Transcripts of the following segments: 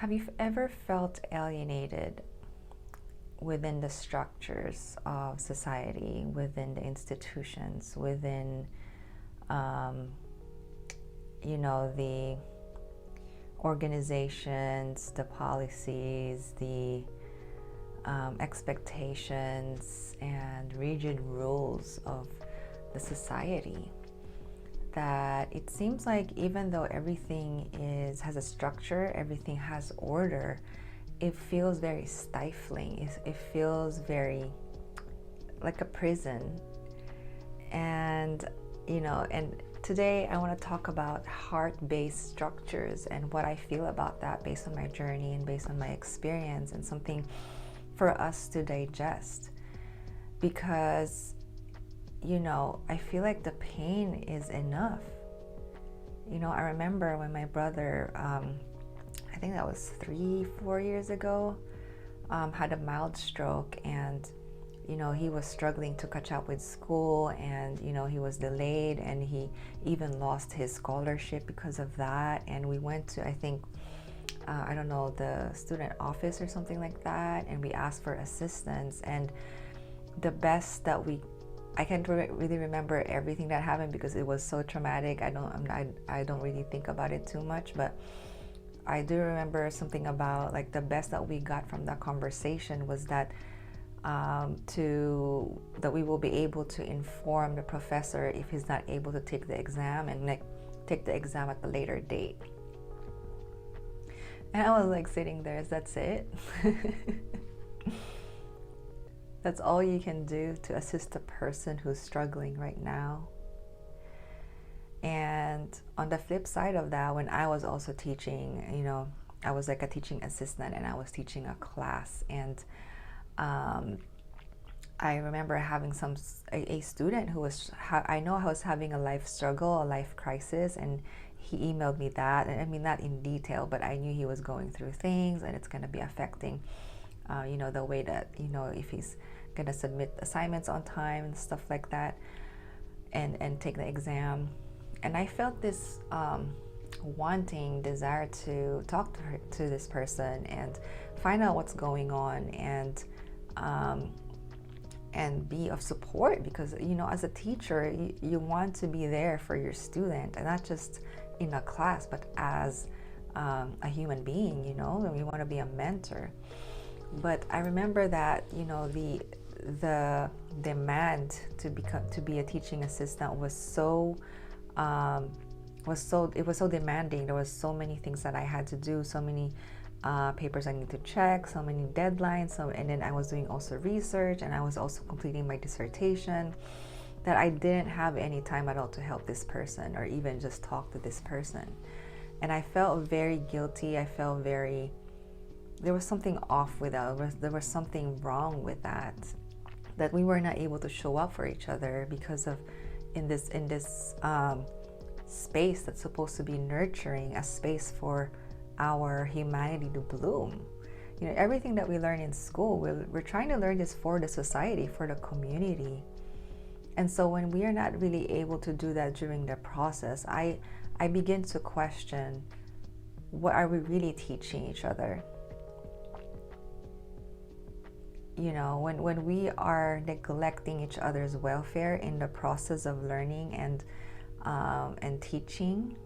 Have you ever felt alienated within the structures of society, within the institutions, within, um, the organizations, the policies, the expectations, and rigid rules of the society? That it seems like even though everything has a structure, everything has order, it feels very stifling. It feels very like a prison. And and today I want to talk about heart-based structures and what I feel about that based on my journey and based on my experience, and something for us to digest. Because I feel like the pain is enough. I remember when my brother, I think that was 3-4 years ago, had a mild stroke, and he was struggling to catch up with school, and he was delayed, and he even lost his scholarship because of that. And we went to, I think, I don't know, the student office or something like that, and we asked for assistance. And the best that I can't really remember everything that happened because it was so traumatic. I don't really think about it too much, but I do remember something about like the best that we got from that conversation was that that we will be able to inform the professor if he's not able to take the exam, and like take the exam at a later date. And I was like sitting there, that's it. That's all you can do to assist a person who's struggling right now. And on the flip side of that, when I was also teaching, I was like a teaching assistant, and I was teaching a class. And I remember having a student who was, I know I was having a life struggle, a life crisis, and he emailed me that. And I mean, not in detail, but I knew he was going through things, and it's going to be affecting the way that, if he's going to submit assignments on time and stuff like that, and take the exam. And I felt this wanting desire to talk to this person and find out what's going on, and be of support, because as a teacher, you want to be there for your student, and not just in a class, but as a human being, and we want to be a mentor. But I remember that the demand to be a teaching assistant was so demanding. There was so many things that I had to do, so many papers I need to check, so many deadlines, and then I was doing also research, and I was also completing my dissertation, that I didn't have any time at all to help this person or even just talk to this person. And I felt very guilty. I felt there was something off with that. There was something wrong with that we were not able to show up for each other, because of in this space that's supposed to be nurturing, a space for our humanity to bloom. Everything that we learn in school, we're trying to learn this for the society, for the community. And so when we are not really able to do that during the process, I begin to question, what are we really teaching each other? When we are neglecting each other's welfare in the process of learning and teaching,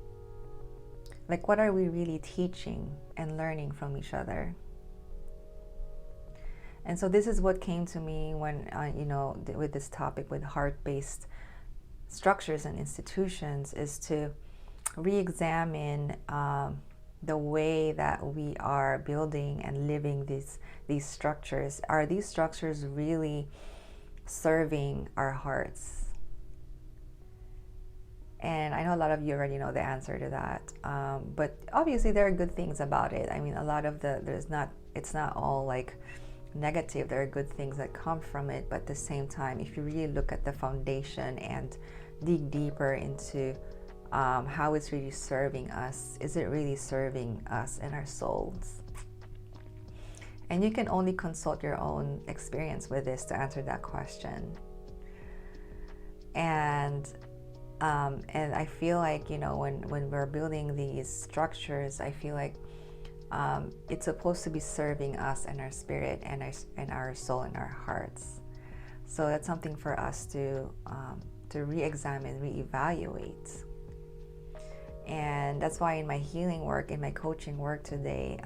like, what are we really teaching and learning from each other? And so this is what came to me when, with this topic, with heart-based structures and institutions, is to re-examine the way that we are building and living these structures. Are these structures really serving our hearts? And I know a lot of you already know the answer to that, but obviously there are good things about it. I mean, a lot of it's not all like negative. There are good things that come from it, but at the same time, if you really look at the foundation and dig deeper into how it's really serving us, is it really serving us and our souls? And you can only consult your own experience with this to answer that question. And I feel like, when we're building these structures, I feel like it's supposed to be serving us and our spirit and our soul and our hearts. So that's something for us to re-examine, re-evaluate. And that's why in my healing work, in my coaching work today,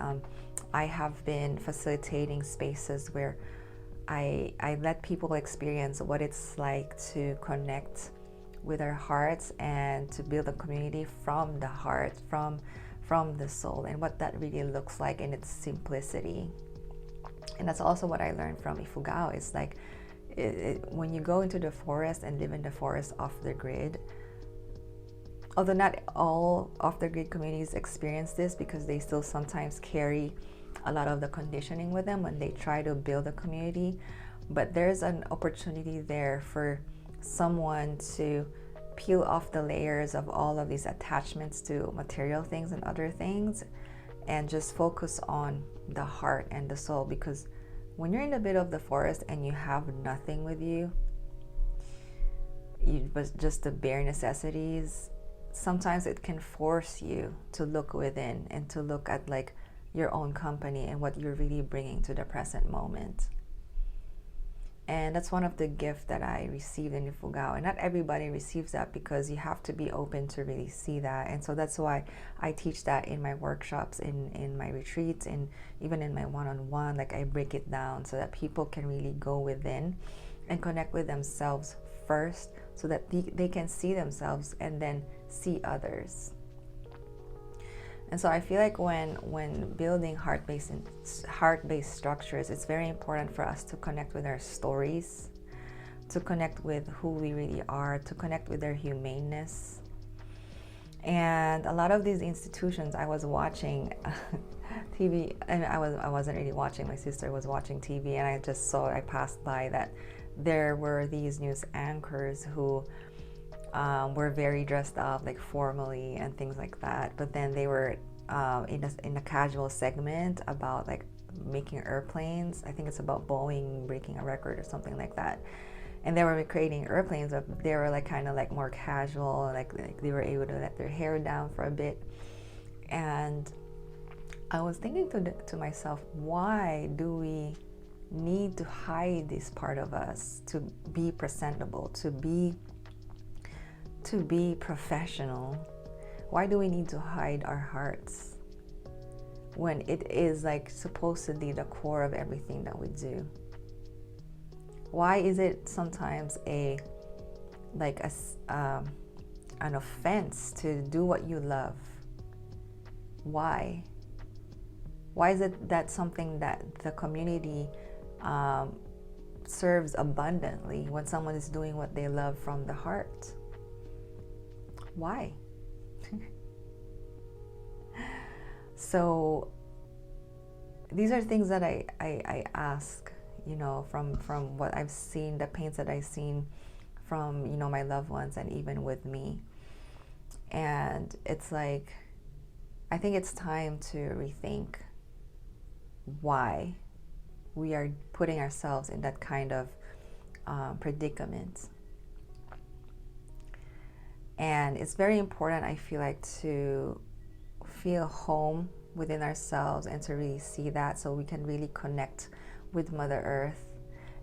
I have been facilitating spaces where I let people experience what it's like to connect with our hearts and to build a community from the heart, from the soul, and what that really looks like in its simplicity. And that's also what I learned from Ifugao. It's like when you go into the forest and live in the forest off the grid, although not all off the grid communities experience this, because they still sometimes carry a lot of the conditioning with them when they try to build a community, but there's an opportunity there for someone to peel off the layers of all of these attachments to material things and other things, and just focus on the heart and the soul. Because when you're in the middle of the forest and you have nothing with you, just the bare necessities, sometimes it can force you to look within and to look at like your own company and what you're really bringing to the present moment. And that's one of the gifts that I received in Ifugao. And not everybody receives that, because you have to be open to really see that. And so that's why I teach that in my workshops, in my retreats, and even in my one-on-one. Like, I break it down so that people can really go within and connect with themselves first, so that they can see themselves and then see others. And so I feel like when building heart-based structures, it's very important for us to connect with our stories, to connect with who we really are, to connect with their humaneness. And a lot of these institutions, I was watching TV, and I wasn't really watching. My sister was watching TV, and I passed by that there were these news anchors who were very dressed up, like formally and things like that. But then they were in a casual segment about like making airplanes. I think it's about Boeing breaking a record or something like that. And they were creating airplanes, but they were like kind of like more casual, like they were able to let their hair down for a bit. And I was thinking to myself, why do we need to hide this part of us to be presentable, to be professional? Why do we need to hide our hearts when it is like supposed to be the core of everything that we do? Why is it sometimes an offense to do what you love? Why is it that something that the community serves abundantly when someone is doing what they love from the heart? Why? So these are things that I ask, from what I've seen, the pains that I've seen from, my loved ones, and even with me. And it's like, I think it's time to rethink why we are putting ourselves in that kind of predicament. And it's very important, I feel like, to feel home within ourselves and to really see that, so we can really connect with Mother Earth.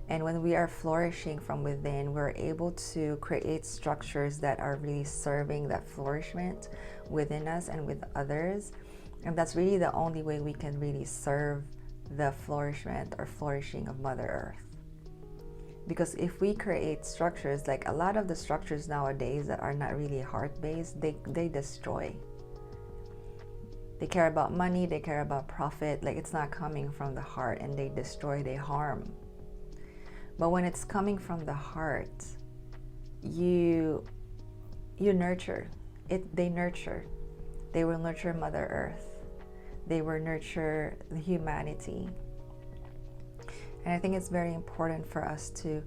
And when we are flourishing from within, we're able to create structures that are really serving that flourishment within us and with others. And that's really the only way we can really serve the flourishment or flourishing of Mother Earth. Because if we create structures, like a lot of the structures nowadays that are not really heart-based, they destroy. They care about money, they care about profit, like it's not coming from the heart, and they destroy, they harm. But when it's coming from the heart, you nurture it. They nurture. They will nurture Mother Earth. They will nurture the humanity. And I think it's very important for us to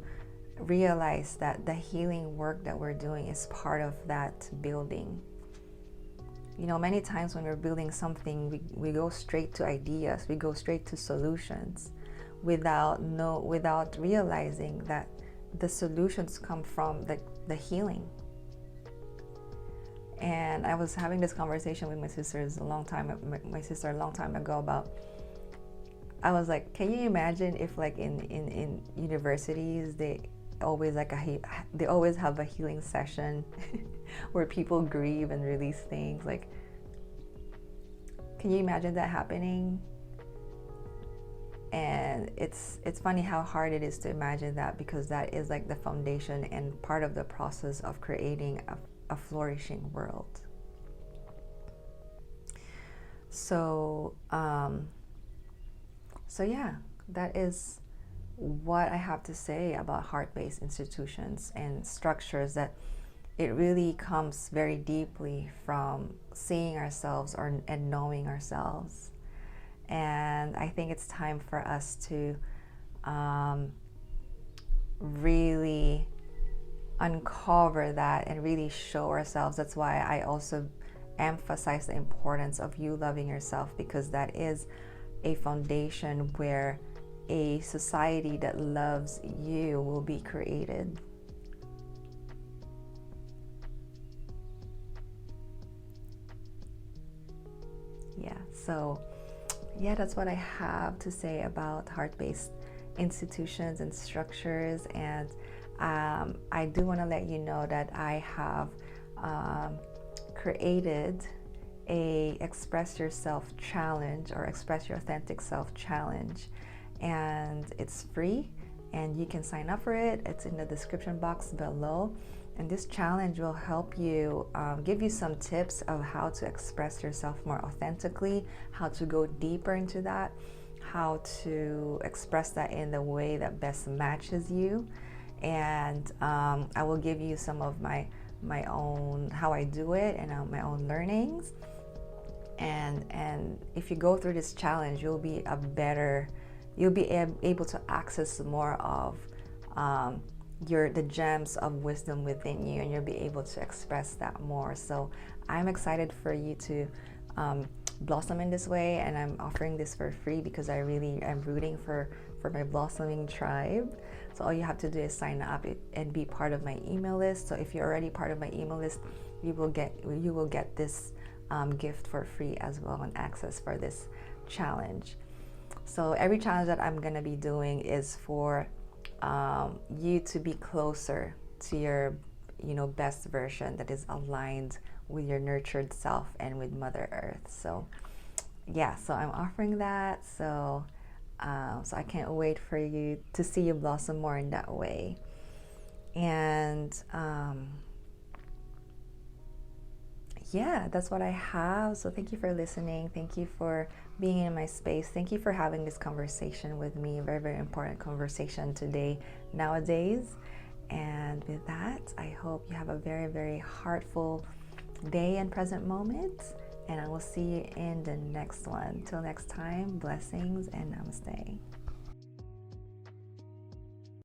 realize that the healing work that we're doing is part of that building. Many times when we're building something, we go straight to ideas, we go straight to solutions without realizing that the solutions come from the healing. And I was having this conversation with my sisters a long time ago about, I was like, can you imagine if like in universities they always they always have a healing session where people grieve and release things? Like, can you imagine that happening? And it's funny how hard it is to imagine that, because that is like the foundation and part of the process of creating a flourishing world. So yeah, that is what I have to say about heart-based institutions and structures, that it really comes very deeply from seeing ourselves and knowing ourselves. And I think it's time for us to really uncover that and really show ourselves. That's why I also emphasize the importance of you loving yourself, because that is a foundation where a society that loves you will be created. Yeah, so yeah, that's what I have to say about heart-based institutions and structures. And I do want to let you know that I have created a Express Yourself challenge, or Express Your Authentic Self challenge, and it's free and you can sign up for it. It's in the description box below. And this challenge will help you, give you some tips of how to express yourself more authentically, how to go deeper into that, how to express that in the way that best matches you. And I will give you some of my own, how I do it, and my own learnings. And if you go through this challenge, you'll be able to access more of the gems of wisdom within you, and you'll be able to express that more. So I'm excited for you to blossom in this way, and I'm offering this for free because I really am rooting for my blossoming tribe. So all you have to do is sign up and be part of my email list. So if you're already part of my email list, you will get this gift for free as well, and access for this challenge. So every challenge that I'm gonna be doing is for you to be closer to your best version that is aligned with your nurtured self and with Mother Earth. So yeah, so I'm offering that. So I can't wait for you to see you blossom more in that way. And yeah, that's what I have. So thank you for listening. Thank you for being in my space. Thank you for having this conversation with me. Very, very important conversation today, nowadays. And with that, I hope you have a very, very heartful day and present moment. And I will see you in the next one. Till next time, blessings and namaste.